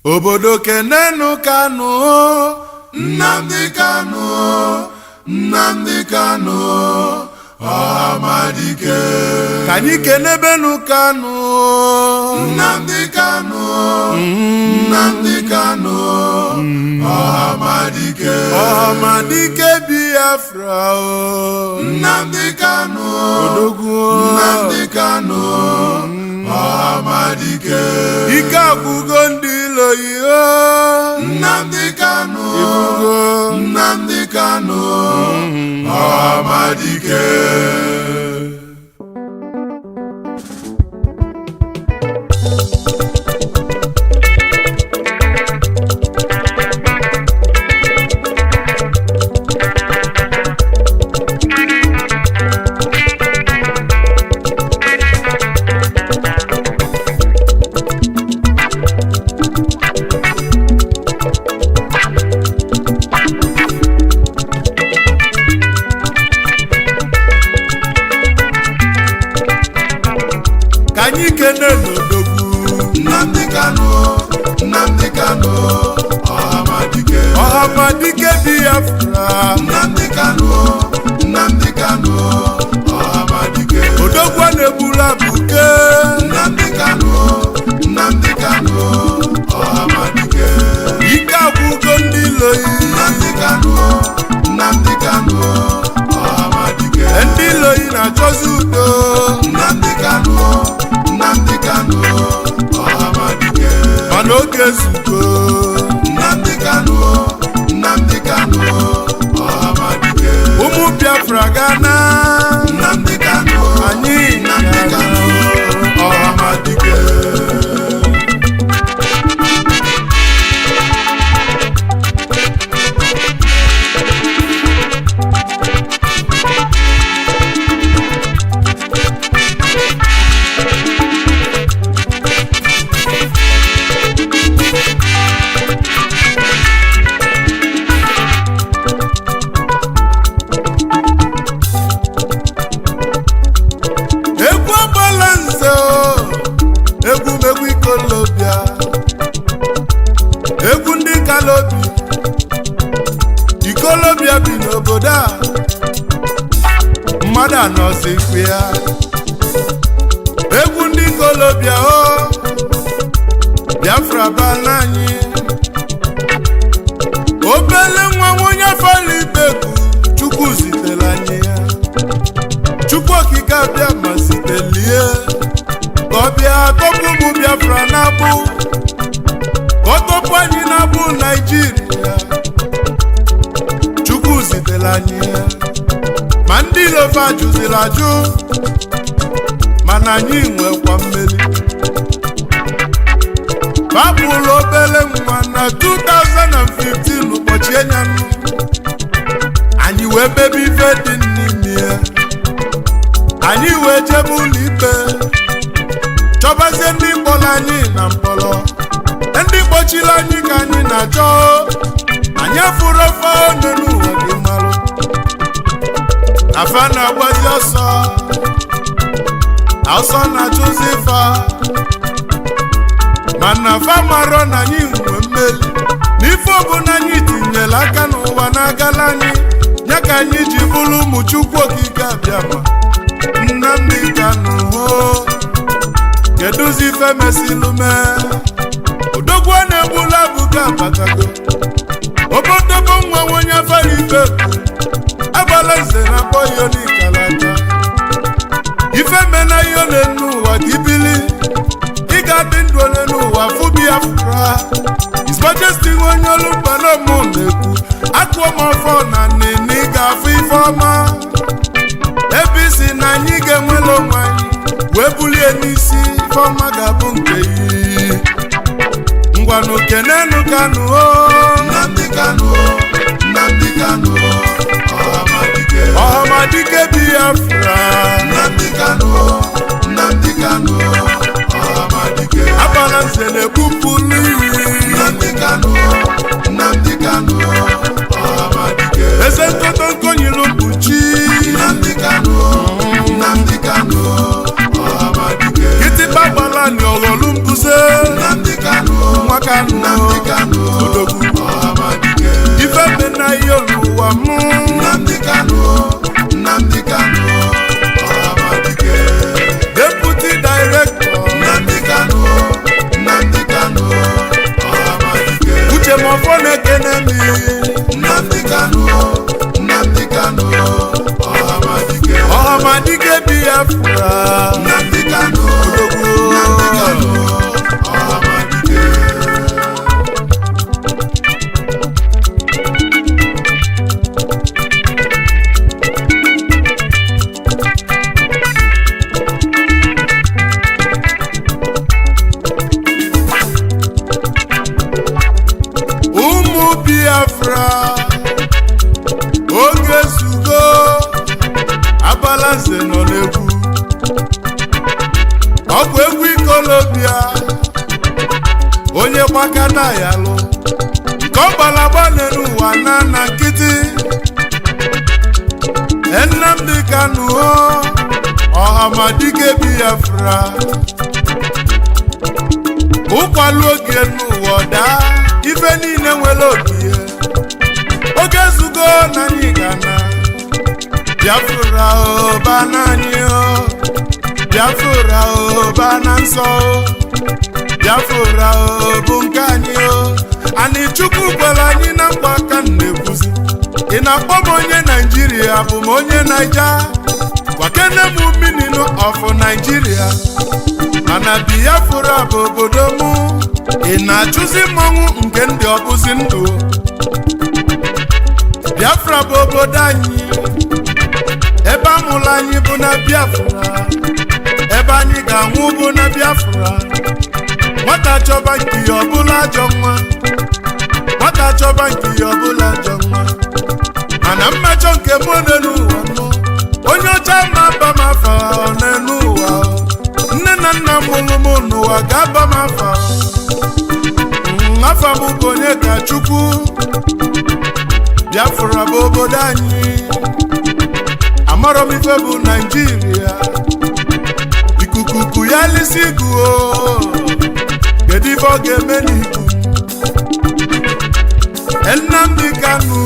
Obodo kenenu KANU, NNAMDI KANU, NNAMDI KANU, OHAMADIKE. Kanyi kenebenu KANU, NNAMDI KANU, NNAMDI KANU, OHAMADIKE. OHAMADIKE BIAFRA, NNAMDI KANU, NNAMDI KANU, OHAMADIKE. Ike agwụgo ndị loyo, NNAMDI KANU, NNAMDI KANU, OHAMADIKE. Kanyi kene n'odogwu, NNAMDI KANU, NNAMDI KANU, OHAMADIKE. OHAMADIKE BIAFRA, NNAMDI KANU, NNAMDI KANU, OHAMADIKE. Odogwu na-ebula buke, NNAMDI KANU, NNAMDI KANU, OHAMADIKE. Ike agwụgo ndị loyi, NNAMDI KANU, NNAMDI KANU, OHAMADIKE. Ndị loyi na-achọzi udo, NNAMDI KANU, NNAMDI KANU, OHAMADIKE. Mana oge zugo, NNAMDI KANU, NNAMDI KANU, OHAMADIKE. Ụmụ Biafra gana, NNAMDI KANU, anyị NNAMDI KANU, OHAMADIKE. Egwu-Agbaranze, egwu ikolobia, egwu ndị kalobi, ikolobia bi n'obodo a, mmadụ anọzi ikpe ya. Egwu ndị ikolobia o, Biafra bala anyị, obele nwa onye fali ibegu, Chukwu zitere anyị ya. Chukwu Okeke abịa ma zitelie, ka ọ bịa tọpụ ụmụ Biafra na-abụ, ka ọ tọpụ anyị na-abụ Naịjirịa. Chukwu zitere anyị ya, ma ndị ilova jụziri ajụ, mana anyị nwekwa mmeri. Babụlụ obele nwa na 2015 ụbọchị enyanụ, anyị wee bebe ife dị n'ime ya. Anyị wee jebe ụlọ ikpe, chọbazie ndị mkpọrọ anyị na mkpọrọ, ndị kpọchiri anyị ka anyị na-achọ. Anyị afụrụ ofe ọnụ n'ụwa gị marụ, afa na-agbazi ọsọ, ọsọ na-achụzi ifa, mana afa marọ na anyị nwe mmeli, n'ife ọbụla anyị tinyere aka n'ụwa na-agala anyị, ya ka anyị ji bụrụ ụmụ Chukwu Okeke abịa ma NNAMDI KANU ho. Keduzi ife mesilume, odogwu na-egbula buga abatago, obodobo nwa onye afara ife Agbaranze na boyo n'ikalata. Ife mena iyo n'enu ụwa kibili, ị ga-adị ndụ ole n'ụwa fụ Biafra. His Majesty onye olugba na mụ na-ekwu, akụọ m ọfọ na nini ga-afụ ife ọma. Ebe isi na anyị ga-enwele onwe anyị, wee bulie n'isi, ife ọma ga-abụ nke yi. Ngwanụ kenenu KANU o, NNAMDI KANU, NNAMDI KANU, OHAMADIKE. OHAMADIKE BIAFRA, NNAMDI KANU, NNAMDI KANU, OHAMADIKE. Agbaranze na-ekwupụlụ iri, NNAMDI KANU, NNAMDI KANU, OHAMADIKE. Eze nkoto nkonyilu mkpuchi, NNAMDI KANU, NNAMDI KANU, OHAMADIKE. Kịtịkpa gbala ni ọghọlụ mbuze, NNAMDI KANU, nwaka KANU odogwu ife mbe na ihe n'ụwa mụ NNAMDI KANU OHAMADIKE Deputy Director NNAMDI KANU OHAMADIKE Uche Mofo na-ekene mi NNAMDI KANU OHAMADIKE OHAMADIKE Biafra NNAMDI KANU OHAMADIKE ụmụ Biafra oge zugo Agbaranze nọ n'egwu ọ bụ egwu ikolobịa onye gbakana ya lụ nke ọ gbalagba n'ụwa na nkịtị NNAMDI KANU OHAMADIKE Biafra ụkwalụ oge n'ụwa daa ife niile nwere oge oge zugo na anyị gana Biafra ba n'anyị Biafra ba na nsọ Biafra bụ nke anyị anyị Chukwu kwere anyị na nkwa aka na-ekwuzi ị na-akpọ m onye Naijiria bụ m onye Naija gwakene m meaning of Nigeria mana Biafra bụ obodo mụ ị na-achụzi mmọnwụ nke ndị ọbụzi ndụ Biafra bụ obodo anyị ebe amụrụ anyị bụ na Biafra ebe anyị ga-anwụ bụ na Biafra nwata chọba nke ya ọbụla ajọ nwa nwata chọba nke ya ọbụla ajọ nwa mana mmejọ nke mụ n'ụwa nọ onye ọcha ma aba m afa n'ụwa nne na nna mụrụ m n'ụwa ga-aba m afa afa m bụ onye ka Chukwu Biafra bụ obodo anyị amarọ m ife bụ Naijiria ikuku ya lisi iguo kedu ife ọ ga-eme n'iku NNAMDI KANU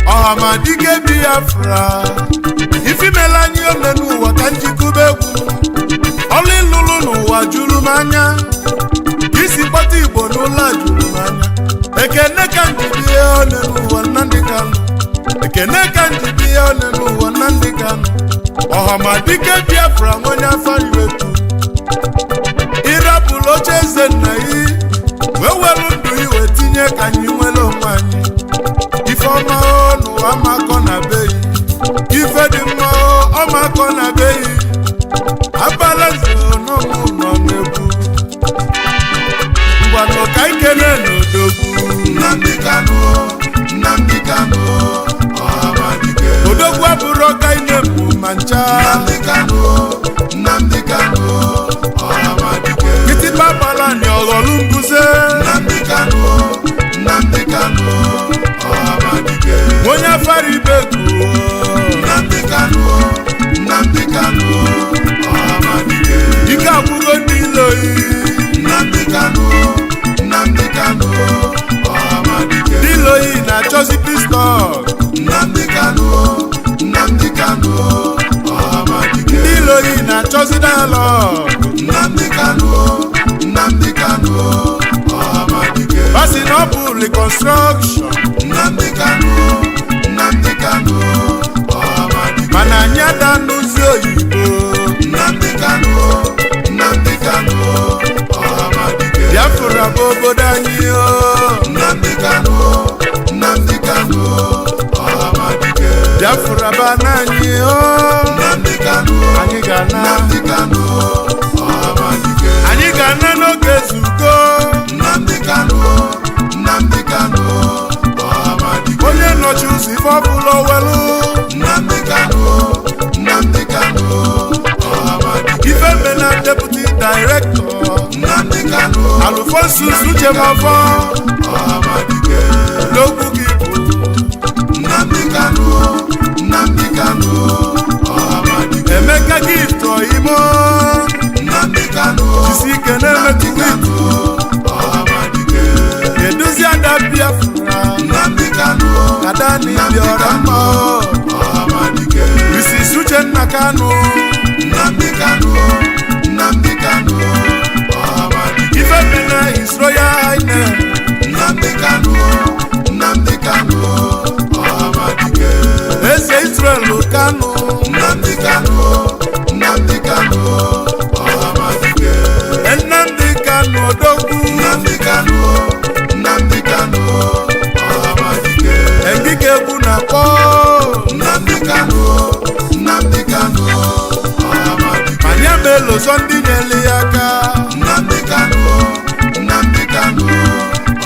OHAMADIKE Biafra ifimela anyị ole n'ụwa ka njikube egwu ọlụ ịlụlụ n'ụwa juru m anya isi kpọta Igbo n'ụlọ juru m anya ekene ka njibi ole n'ụwa NNAMDI KANU ekene ka njibi ole n'ụwa NNAMDI KANU OHAMADIKE Biafra onye afọ iwetu ịrapụrụ oche eze nna yi wee were ndụ iwe tinye ka anyị nwere onwe anyị ife ọma n'ụwa makọ na beyi ife dị mma ọmakọ na beyi Agbaranze n'ọmụ nọ n'egwu ngwanụ ka ikene n'odogwu NNAMDI KANU OHAMADIKE odogwu abụrụ ọka ine mbụ ma ncha NNAMDI KANU OHAMADIKE kịtịkpa gbara anyị ọghọlụ mbuze NNAMDI KANU OHAMADIKE onye afara ibeku NNAMDI KANU OHAMADIKE ike agwụgo ndị iloyi NNAMDI KANU OHAMADIKE ndị iloyi na-achọzi pistọl NNAMDI KANU OHAMADIKE ndị iloyi na-achọzi dialọg NNAMDI KANU OHAMADIKE basi na ọ bụ reconstruction NNAMDI KANU OHAMADIKE mana anyị ada n'ụzi oyibo NNAMDI KANU OHAMADIKE Biafra bụ obodo anyị NNAMDI KANU OHAMADIKE Biafra bụ ana anyị NNAMDI KANU anyị ga-ana OHAMADIKE anyị ga-ana n'oge zugo NNAMDI KANU OHAMADIKE onye nọchi ụzọ ife ọbụla owelu NNAMDI KANU OHAMADIKE ife mena Deputy Director NNAMDI KANU Alfonsus Uche Mofo OHAMADIKE n'okwu gị bụ NNAMDI KANU OHAMADIKE Emeka Gift Oyimo NNAMDI KANU jisi ike na-emetụ OHAMADIKE ada n'ibiọra mma OHAMADIKE Mrs. Uchenna KANU NNAMDI KANU NNAMDI KANU OHAMADIKE Ifemena His Royal Highness NNAMDI KANU NNAMDI KANU OHAMADIKE Eze Israel KANU NNAMDI KANU NNAMDI KANU OHAMADIKE NNAMDI KANU Odogwu NNAMDI KANU NNAMDI KANU OHAMADIKE Egwu na-akpọ NNAMDI KANU NNAMDI KANU OHAMADIKE anyị amelo sọ ndị nyere ya aka NNAMDI KANU NNAMDI KANU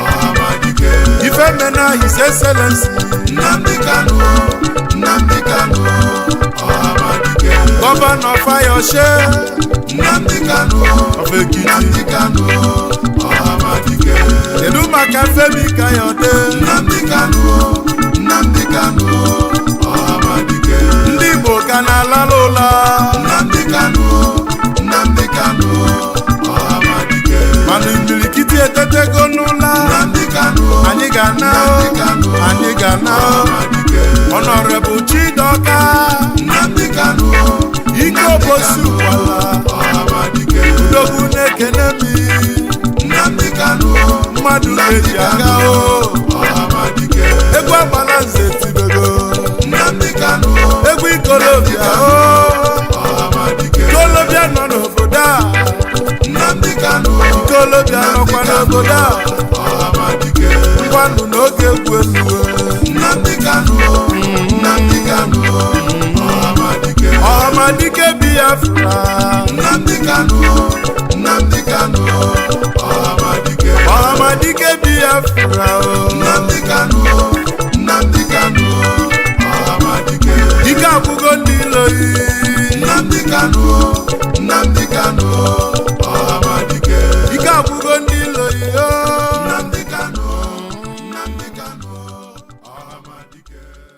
OHAMADIKE Ifemena His Excellency NNAMDI KANU NNAMDI KANU OHAMADIKE Governor Fayose NNAMDI KANU of Ekiti NNAMDI KANU OHAMADIKE kedu maka Femi Kayode NNAMDI KANU NNAMDI KANU OHAMADIKE ndị Igbo ka na-alala ụla NNAMDI KANU NNAMDI KANU OHAMADIKE mana imirikiti etetego n'ụla NNAMDI KANU anyị ga-ana anyị ga-ana OHAMADIKE Honorable Chidoka NNAMDI KANU ike obosi ụkwala OHAMADIKE Odogwu na-ekene mi NNAMDI KANU mmadụ ga-eji aga OHAMADIKE egwu Agbaranze tibego NNAMDI KANU egwu ikolobịa OHAMADIKE ikolobịa nọ n'obodo a NNAMDI KANU ikolobịa nọkwa n'obodo a OHAMADIKE ngwanụ n'oge egwu eluwe NNAMDI KANU NNAMDI KANU OHAMADIKE OHAMADIKE Biafra NNAMDI KANU NNAMDI KANU